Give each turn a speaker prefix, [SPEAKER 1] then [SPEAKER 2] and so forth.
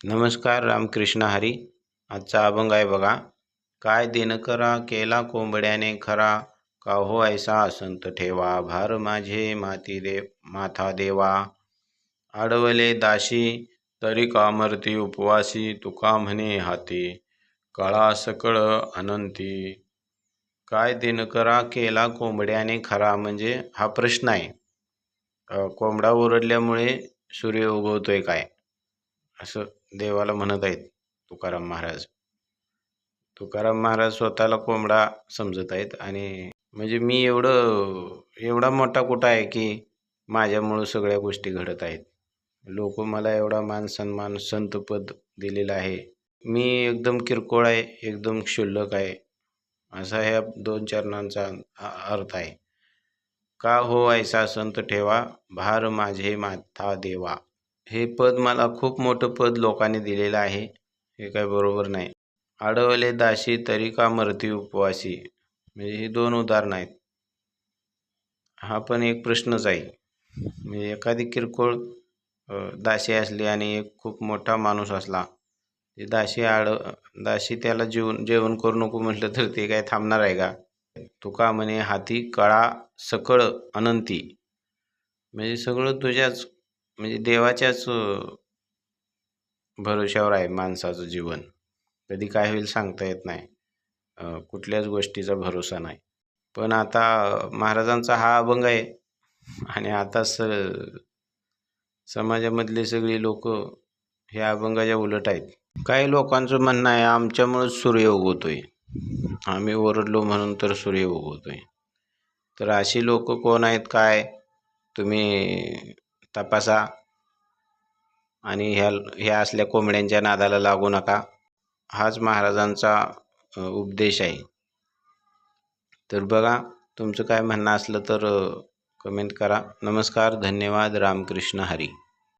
[SPEAKER 1] नमस्कार रामकृष्ण हरी. आजचा अभंग आहे बघा. काय दिनकरा केला कोंबड्याने खरा, का हो ऐसा असंत ठेवा, भार माझे माथा देवा. अडवले दाशी तरी कामरती उपवासी, तुका म्हणे हाती कळा सकळ अनंती. काय दिनकरा केला कोंबड्याने खरा म्हणजे हा प्रश्न आहे. कोंबडा ओरडल्यामुळे सूर्य उगवतोय काय, असं देवाला म्हणत आहेत तुकाराम महाराज. तुकाराम महाराज स्वतःला कोंबडा समजत आहेत आणि म्हणजे मी एवढा मोठा कुठं आहे की माझ्यामुळं सगळ्या गोष्टी घडत आहेत. लोक मला एवढा मान सन्मान संत पद दिलेलं आहे. मी एकदम किरकोळ आहे, एकदम क्षुल्लक आहे, असा ह्या 2 चरणांचा अर्थ आहे. का हो ऐसा संत ठेवा, भार माझे माथा देवा. हे पद मला खूप मोठं पद लोकांनी दिलेलं आहे, हे काय बरोबर नाही. अडवले दाशी तरी का मरती उपवासी, म्हणजे ही 2 उदाहरणं आहेत. हा पण एक प्रश्नच आहे. म्हणजे एखादी किरकोळ दासी असली आणि एक खूप मोठा माणूस असला, ते दासी त्याला जेवण करू नको म्हटलं तर ते काय थांबणार आहे का? तुका म्हणे हाती कळा सकळ अनंती, म्हणजे सगळं तुझ्याच म्हणजे देवाच्याच भरोश्यावर आहे माणसाचं जीवन. कधी काय होईल सांगता येत नाही. कुठल्याच गोष्टीचा भरोसा नाही. पण आता महाराजांचा हा अभंग आहे आणि आता समाजामधले सगळी लोक ह्या अभंगाच्या उलट आहेत. काही लोकांचं म्हणणं आहे आमच्यामुळेच सूर्य उगवतोय, आम्ही ओरडलो म्हणून तर सूर्य उगवतोय. तर अशी लोक कोण आहेत काय तुम्ही तपासा आणि ह्या असल्या कोंबड्यांच्या नादाला लागू नका. हाच महाराजांचा उपदेश आहे. तर बघा, तुमचं काय म्हणणं असलं तर कमेंट करा. नमस्कार, धन्यवाद, रामकृष्ण हरी.